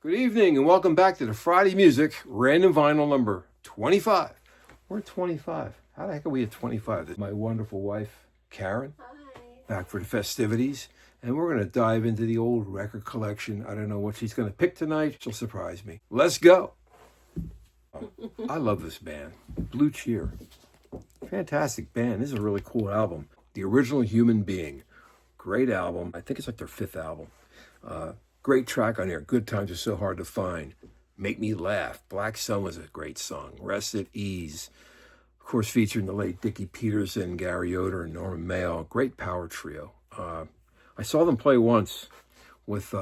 Good evening and welcome back to the Friday Music Random Vinyl number 25. We're at 25. How the heck are we at 25? This is my wonderful wife, Karen, back for the festivities. And we're going to dive into the old record collection. I don't know what she's going to pick tonight. She'll surprise me. Let's go. I love this band, Blue Cheer. Fantastic band. This is a really cool album. The Original Human Being. Great album. I think it's like their 5th album. Great track on here. Good Times Are So Hard to Find. Make Me Laugh. Black Sun was a great song. Rest at Ease. Of course, featuring the late Dickie Peterson, Gary Yoder, and Norman Mayle. Great power trio. I saw them play once with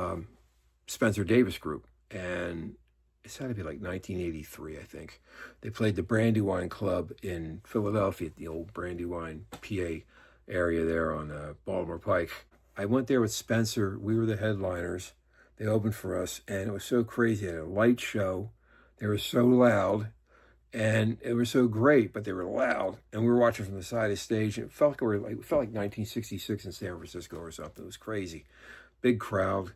Spencer Davis Group, and it's had to be like 1983, I think. They played the Brandywine Club in Philadelphia, at the old Brandywine, PA area there on Baltimore Pike. I went there with Spencer. We were the headliners. They opened for us, and it was so crazy. They had a light show. They were so loud, and it was so great, but they were loud. And we were watching from the side of the stage, and it felt like 1966 in San Francisco or something. It was crazy. Big crowd.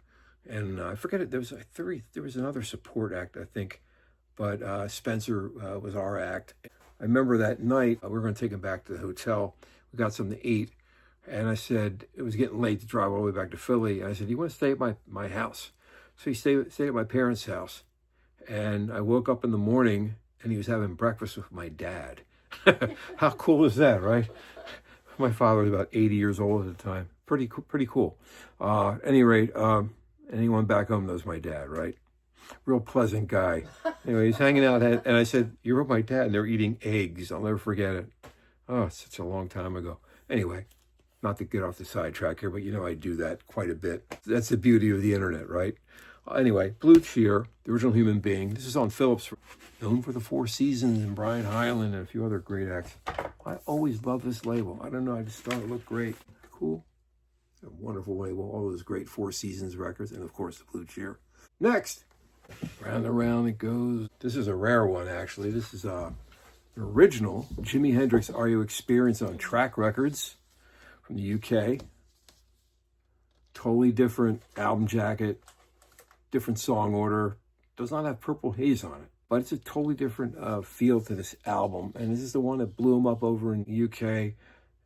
And I forget it. There was another support act, I think, but Spencer was our act. I remember that night we were going to take him back to the hotel. We got something to eat, and I said it was getting late to drive all the way back to Philly. And I said, "You want to stay at my house?" So he stayed at my parents' house, and I woke up in the morning, and he was having breakfast with my dad. How cool is that, right? My father was about 80 years old at the time. Pretty cool. At any rate. Anyone back home knows my dad, right? Real pleasant guy. Anyway, he's hanging out, and I said, "You're with my dad," and they're eating eggs. I'll never forget it. Oh, it's such a long time ago. Anyway, not to get off the sidetrack here, but you know I do that quite a bit. That's the beauty of the internet, right? Anyway, Blue Cheer, The Original Human Being. This is on Phillips, known for the Four Seasons and Brian Hyland and a few other great acts. I always love this label. I don't know, I just thought it looked great. Cool. A wonderful label, all those great Four Seasons records, and of course the Blue Cheer. Next, round and round it goes. This is a rare one, actually. This is an original Jimi Hendrix Are You Experienced on Track Records from the UK. Totally different album jacket, different song order. Does not have Purple Haze on it, but it's a totally different feel to this album. And this is the one that blew him up over in the UK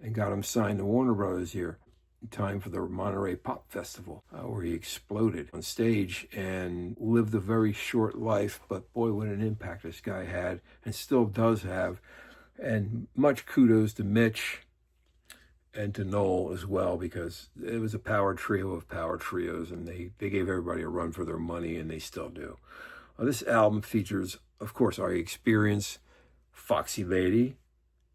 and got him signed to Warner Brothers here in time for the Monterey Pop Festival, where he exploded on stage and lived a very short life. But boy, what an impact this guy had and still does have. And much kudos to Mitch and to Noel as well, because it was a power trio of power trios, and they gave everybody a run for their money, and they still do. This album features, of course, Are You Experienced, Foxy Lady,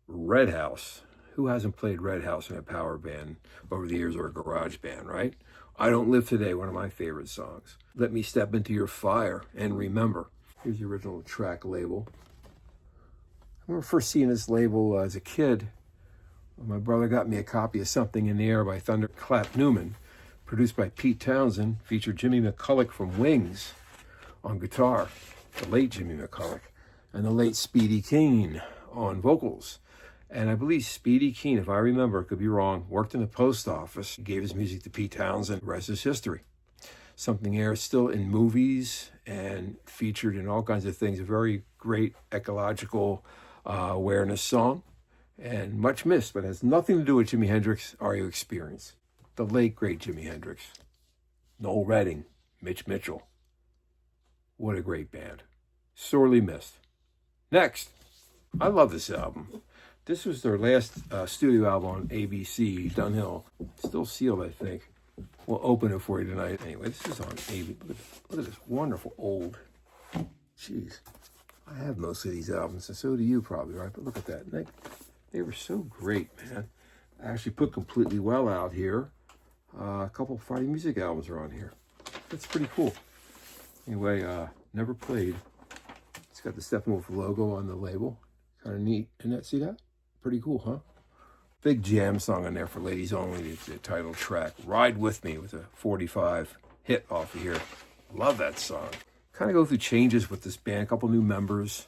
Red House. Who hasn't played Red House in a power band over the years, or a garage band, right? I Don't Live Today, one of my favorite songs. Let Me Step Into Your Fire, and Remember. Here's the original track label. I remember first seeing this label as a kid. My brother got me a copy of Something in the Air by Thunderclap Newman, produced by Pete Townsend, featured Jimmy McCulloch from Wings on guitar, the late Jimmy McCulloch, and the late Speedy Keen on vocals. And I believe Speedy Keen, if I remember, could be wrong, worked in the post office, gave his music to Pete Townsend. The rest is history. Something Air is still in movies and featured in all kinds of things. A very great ecological awareness song, and much missed, but has nothing to do with Jimi Hendrix, Are You Experienced? The late, great Jimi Hendrix. Noel Redding, Mitch Mitchell. What a great band. Sorely missed. Next, I love this album. This was their last studio album on ABC, Dunhill. Still sealed, I think. We'll open it for you tonight. Anyway, this is on ABC. Look at this wonderful old. Jeez. I have most of these albums, and so do you probably, right? But look at that. They were so great, man. I actually put Completely Well out here. A couple of Friday Music albums are on here. That's pretty cool. Anyway, never played. It's got the Steppenwolf logo on the label. Kind of neat. Isn't that, see that? Pretty cool, huh? Big jam song on there for ladies only. It's the title track. Ride With Me was a 45 hit off of here. Love that song. Kind of go through changes with this band. A couple new members.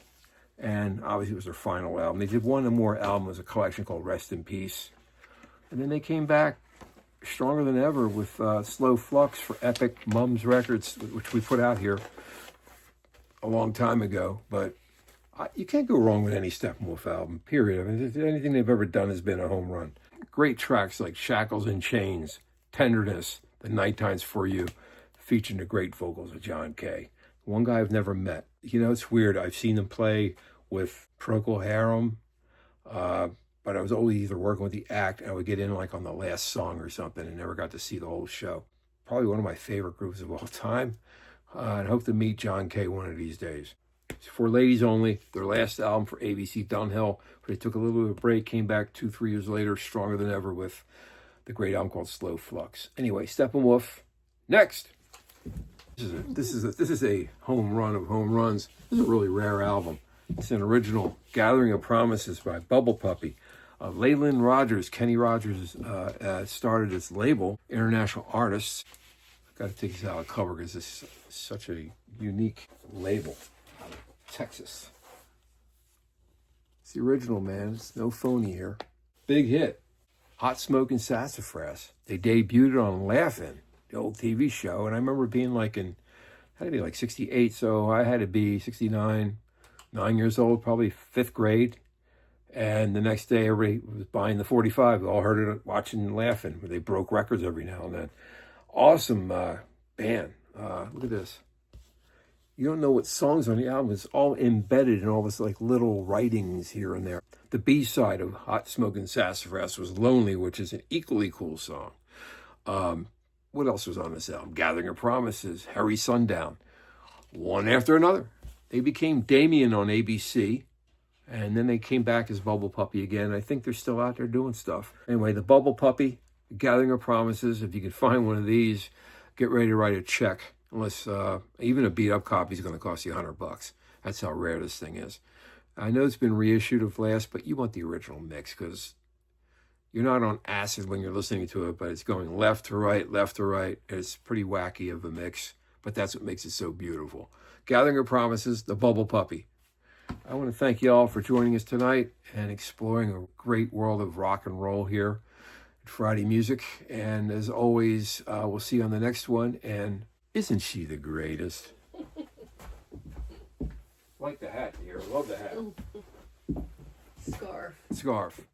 And obviously it was their final album. They did one more album as a collection called Rest in Peace. And then they came back stronger than ever with Slow Flux for Epic Mums Records, which we put out here. a long time ago, but you can't go wrong with any Steppenwolf album, period. I mean, anything they've ever done has been a home run. Great tracks like Shackles and Chains, Tenderness, The Nighttime's For You, featuring the great vocals of John Kay. One guy I've never met. You know, it's weird. I've seen them play with Procol Harum, but I was always either working with the act, and I would get in like on the last song or something and never got to see the whole show. Probably one of my favorite groups of all time. And hope to meet John Kay one of these days. It's for ladies only. Their last album for ABC Dunhill. But they took a little bit of a break, came back 2-3 years later, stronger than ever with the great album called Slow Flux. Anyway, Steppenwolf. Next. This is a home run of home runs. This is a really rare album. It's an original Gathering of Promises by Bubble Puppy. Leyland Rogers, Kenny Rogers started this label, International Artists. I've got to take this out of cover because this is such a unique label out of Texas. It's the original, man. It's no phony here. Big hit. Hot Smokin' Sassafras. They debuted on Laugh-In, the old TV show, and I remember being like had to be like 68, so I had to be 69, 9 years old, probably 5th grade. And the next day, everybody was buying the 45. We all heard it, watching and laughing. Where they broke records every now and then. Awesome band. Look at this. You don't know what songs on the album. It's all embedded in all this like little writings here and there. The B-side of Hot Smokin' Sassafras was Lonely, which is an equally cool song. What else was on this album? Gathering of Promises, Harry Sundown. One after another. They became Damien on ABC. And then they came back as Bubble Puppy again. I think they're still out there doing stuff. Anyway, the Bubble Puppy, Gathering of Promises. If you can find one of these, get ready to write a check. Unless even a beat-up copy is going to cost you $100. That's how rare this thing is. I know it's been reissued of last, but you want the original mix because you're not on acid when you're listening to it, but it's going left to right, left to right. It's pretty wacky of a mix, but that's what makes it so beautiful. Gathering of Promises, the Bubble Puppy. I want to thank you all for joining us tonight and exploring a great world of rock and roll here at Friday Music. And as always, we'll see you on the next one. And isn't she the greatest? Like the hat here. Love the hat. Scarf. Scarf.